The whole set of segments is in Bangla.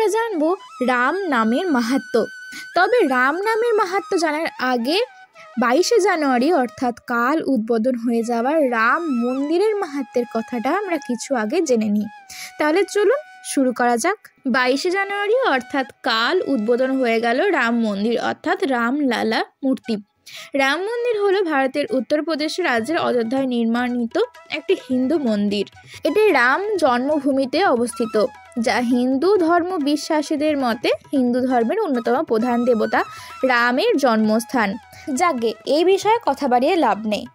আমরা জানবো রাম নামের মাহাত্ম্য। তবে রাম নামের মাহাত্ম্য জানার আগে 22শে জানুয়ারি অর্থাৎ কাল উদ্বোধন হয়ে যাওয়ার রাম মন্দিরের মাহাত্ম্যের কথাটা আমরা কিছু আগে জেনে নিই। তাহলে চলুন শুরু করা যাক। 22শে জানুয়ারি অর্থাৎ কাল উদ্বোধন হয়ে গেল রাম মন্দির অর্থাৎ রামলালা মূর্তি। রাম মন্দির হলো ভারতের উত্তরপ্রদেশ রাজ্যের অযোধ্যায় নির্মাণিত একটি হিন্দু মন্দির। এটি রাম জন্মভূমিতে অবস্থিত, যা হিন্দু ধর্ম বিশ্বাসীদের মতে হিন্দু ধর্মের অন্যতম প্রধান দেবতা রামের জন্মস্থান। যাকে এই বিষয়ে কথা বাড়িয়ে লাভ নেই।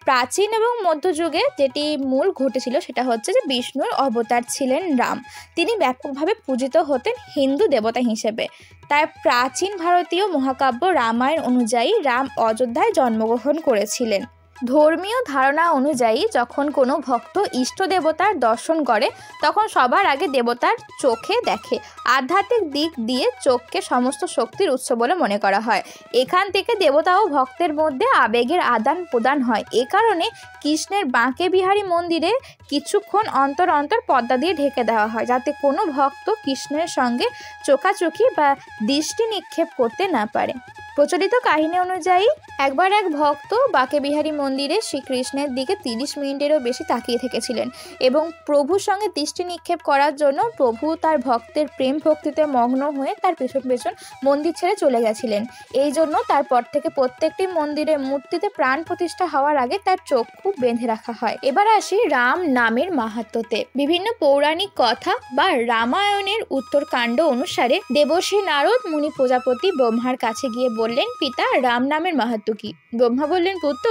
প্রাচীন এবং মধ্যযুগে যেটি মূল ঘটেছিল সেটা হচ্ছে যে বিষ্ণুর অবতার ছিলেন রাম। তিনি ব্যাপকভাবে পূজিত হতেন হিন্দু দেবতা হিসেবে। তাই প্রাচীন ভারতীয় মহাকাব্য রামায়ণ অনুযায়ী রাম অযোধ্যায় জন্মগ্রহণ করেছিলেন। ধর্মীয় ধারণা অনুযায়ী যখন কোনো ভক্ত ইষ্ট দেবতার দর্শন করে তখন সবার আগে দেবতার চোখে দেখে। আধ্যাত্মিক দিক দিয়ে চোখকে সমস্ত শক্তির উৎস বলে মনে করা হয়। এখান থেকে দেবতা ও ভক্তের মধ্যে আবেগের আদান প্রদান হয়। এ কারণে কৃষ্ণের বাঁকে বিহারী মন্দিরে কিছুক্ষণ অন্তর অন্তর পর্দা দিয়ে ঢেকে দেওয়া হয়, যাতে কোনো ভক্ত কৃষ্ণের সঙ্গে চোখাচোখি বা দৃষ্টি নিক্ষেপ করতে না পারে। প্রচলিত কাহিনী অনুযায়ী একবার এক ভক্ত বাঁকে বিহারী মন্দিরে শ্রীকৃষ্ণের দিকে 30 মিনিটেরও বেশি তাকিয়ে থেকেছিলেন এবং প্রভুর সঙ্গে দৃষ্টি নিক্ষেপ করার জন্য প্রভু তার ভক্তের প্রেম ভক্তিতে মগ্ন হয়ে তার পেছন পেছন মন্দির ছেড়ে চলে গেছিলেন। এই জন্য তারপর থেকে প্রত্যেকটি মন্দিরে মূর্তিতে প্রাণ প্রতিষ্ঠা হওয়ার আগে তার চক্ষু বেঁধে রাখা হয়। এবার আসি রাম নামের মাহাত্ম্যতে। বিভিন্ন পৌরাণিক কথা বা রামায়ণের উত্তরকাণ্ড অনুসারে দেবর্ষি নারদ মুনি প্রজাপতি ব্রহ্মার কাছে গিয়ে বললেন, পিতা রাম নামের মাহাত্ম্য কি? ব্রহ্মা বললেন, পুত্র,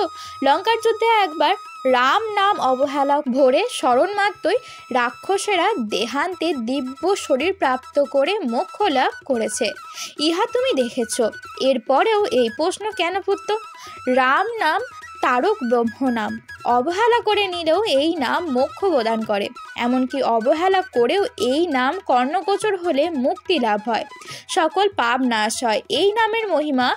লঙ্কার যুদ্ধে একবার রাম নাম অবহেলা ভরে স্মরণ মাত্রই রাক্ষসেরা দেহান্তে দিব্য শরীর প্রাপ্ত করে মোক্ষ লাভ করেছে। ইহা তুমি দেখেছ। এরপরেও এই প্রশ্ন কেন পুত্র? রাম নাম তারক ব্রহ্ম নাম। অবহেলা করে নিলেও এই নাম মোক্ষ প্রদান করে। এমনকি অবহেলা করেও এই নাম কর্ণগোচর হলে মুক্তি লাভ হয়, সকল পাপ নাশ হয়। এই নামের মহিমা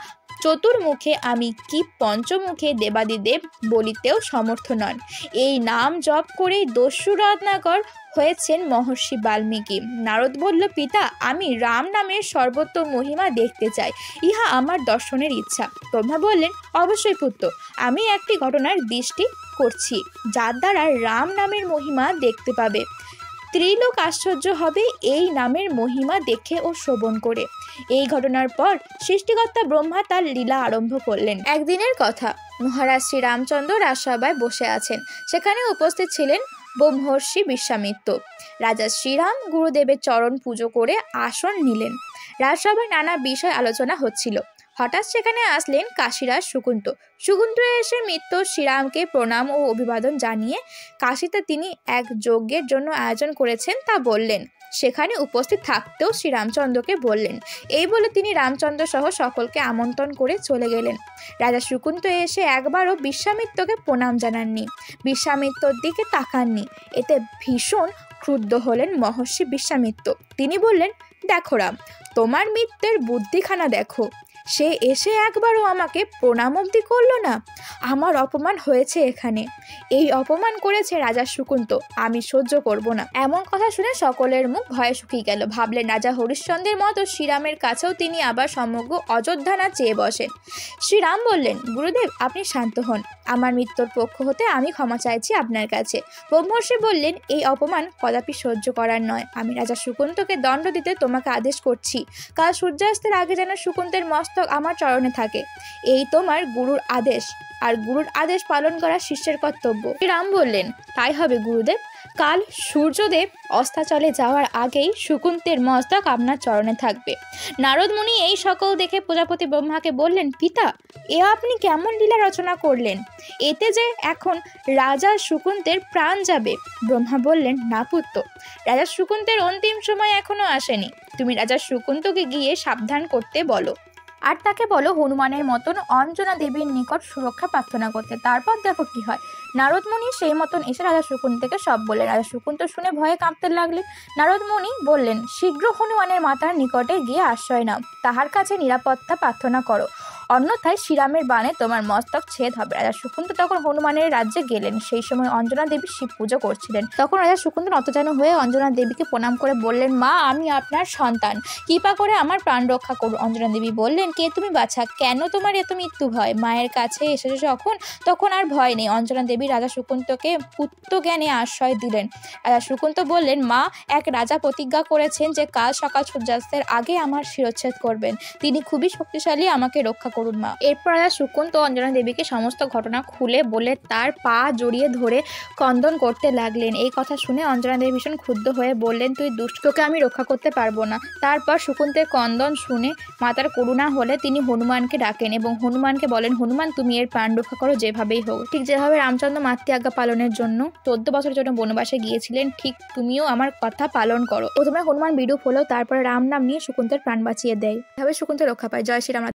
চতুর্মুখে আমি কি পঞ্চমুখে দেবাদিদেব বলিতেও সমর্থ নন। এই নাম জপ করেই দস্যু রত্নাকর হয়েছেন মহর্ষি বাল্মীকি। নারদ বলল, পিতা, আমি রাম নামের সর্বোত্তম মহিমা দেখতে চাই, ইহা আমার দর্শনের ইচ্ছা। ব্রহ্মা বললেন, অবশ্যই পুত্র, আমি একটি ঘটনার দৃষ্টি করছি যার দ্বারা রাম নামের মহিমা দেখতে পাবে। ত্রিলোক আশ্চর্য হবে এই নামের মহিমা দেখে ও শ্রবণ করে। এই ঘটনার পর সৃষ্টিকর্তা ব্রহ্মা তার লীলা আরম্ভ করলেন। একদিনের কথা, মহারাজ শ্রীরামচন্দ্র রাজসভায় বসে আছেন। সেখানে উপস্থিত ছিলেন ব্রহ্মর্ষি বিশ্বামিত্র। রাজা শ্রীরাম গুরুদেবের চরণ পুজো করে আসন নিলেন। রাজসভায় নানা বিষয় আলোচনা হচ্ছিল। হঠাৎ সেখানে আসলেন কাশীরাজ সুকুন্ত। সুকুন্ত এসে মিত্র শ্রীরামকে প্রণাম ও অভিবাদন জানিয়ে কাশীতে তিনি এক যজ্ঞের জন্য আয়োজন করেছেন তা বললেন। সেখানে উপস্থিত থাকতেও শ্রীরামচন্দ্রকে বললেন। এই বলে তিনি রামচন্দ্র সহ সকলকে আমন্ত্রণ করে চলে গেলেন। রাজা সুকুন্ত এসে একবারও বিশ্বামিত্রকে প্রণাম জানাননি, বিশ্বামিত্রর দিকে তাকাননি। এতে ভীষণ ক্রুদ্ধ হলেন মহর্ষি বিশ্বামিত্র। তিনি বললেন, দেখো রাম, তোমার মিত্রের বুদ্ধিখানা দেখো। সে এসে একবারও আমাকে প্রণাম অবধি করলো না। আমার অপমান হয়েছে এখানে। এই অপমান করেছে রাজা সুকুন্ত, আমি সহ্য করব না। এমন কথা শুনে সকলের মুখ ভয়ে শুকিয়ে গেল। ভাবলেন রাজা হরিশ্চন্দ্রের মতো শ্রীরামের কাছেও তিনি আবার সমগ্র অযোধ্যা না চেয়ে বসেন। শ্রীরাম বললেন, গুরুদেব, আপনি শান্ত হন। আমার মৃত্যুর পক্ষ হতে আমি ক্ষমা চাইছি আপনার কাছে। ব্রহ্মর্ষি বললেন, এই অপমান কদাপি সহ্য করার নয়। আমি রাজা সুকুন্তকে দণ্ড দিতে তোমাকে আদেশ করছি। কাল সূর্যাস্তের আগে যেন সুকুন্তের মস্তক আমার চরণে থাকে। এই তোমার গুরুর আদেশ, আর গুরুর আদেশ পালন করা শিষ্যের কর্তব্য। রাম বললেন, তাই হবে গুরুদেব। কাল সূর্যদেব অস্তাচলে যাওয়ার আগেই সুকুন্তের মস্তক আপনার চরণে থাকবে। নারদ মুনি এই সকল দেখে প্রজাপতি ব্রহ্মাকে বললেন, পিতা, এ আপনি কেমন লীলা রচনা করলেন? এতে যে এখন রাজা সুকুন্তের প্রাণ যাবে। ব্রহ্মা বললেন, না পুত্র, রাজা সুকুন্তের অন্তিম সময় এখনো আসেনি। তুমি রাজা সুকুন্তকে গিয়ে সাবধান করতে বলো, আর তাকে বলো হনুমানের মতন অঞ্জনা দেবীর নিকট সুরক্ষা প্রার্থনা করতে। তারপর দেখো কি হয়। নারদ মুনি সেই মতন এসে রাজা শকুন্তকে সব বললেন। রাজা শকুন্ত শুনে ভয়ে কাঁপতে লাগলেন। নারদ মুনি বললেন, শীঘ্র হনুমানের মাতার নিকটে গিয়ে আশ্রয় নাও, তাহার কাছে নিরাপত্তা প্রার্থনা করো। অন্যথায় শ্রীরামের বাণে তোমার মস্তক ছেদ হবে। রাজা শকুন্ত তখন হনুমানের রাজ্যে গেলেন। সেই সময় অঞ্জনা দেবী শিব পুজো করছিলেন। তখন রাজা শকুন্ত নতজানু হয়ে অঞ্জনা দেবীকে প্রণাম করে বললেন, মা, আমি আপনার সন্তান, কৃপা করে আমার প্রাণ রক্ষা করুন। অঞ্জনা দেবী বললেন, কে তুমি বাছা? কেন তোমার এত মৃত্যু ভয়? মায়ের কাছে এসেছো তখন আর ভয় নেই। অঞ্জনা দেবী রাজা শকুন্তকে পুত্র জ্ঞানে আশ্রয় দিলেন। রাজা শকুন্ত বললেন, মা, এক রাজা প্রতিজ্ঞা করেছেন যে কাল সকাল সূর্যাস্তের আগে আমার শিরচ্ছেদ করবেন। তিনি খুবই শক্তিশালী, আমাকে রক্ষা করুন মা। এরপর রাজা শকুন্ত অঞ্জনা দেবীকে সমস্ত ঘটনা খুলে বলে তার পা জড়িয়ে ধরে ক্রন্দন করতে লাগলেন। এই কথা শুনে অঞ্জনা দেবী ভীষণ ক্ষুব্ধ হয়ে বললেন, তুই দুষ্ট, তোকে আমি রক্ষা করতে পারবো না। তারপর শকুন্তের ক্রন্দন শুনে মাতার করুণা হলে তিনি হনুমানকে ডাকেন এবং হনুমানকে বলেন, হনুমান, তুমি এর প্রাণ রক্ষা করো যেভাবেই হোক। ঠিক যেভাবে রামচন্দ্র মাতৃ আজ্ঞা পালনের জন্য 14 বছরের জন্য বনবাসে গিয়েছিলেন, ঠিক তুমিও আমার কথা পালন করো। প্রথমে হনুমান বিরূপ হলেও তারপরে রাম নাম নিয়ে শকুন্তের প্রাণ বাঁচিয়ে দেয়। এভাবে শকুন্ত রক্ষা পায়। জয় শ্রীরাম।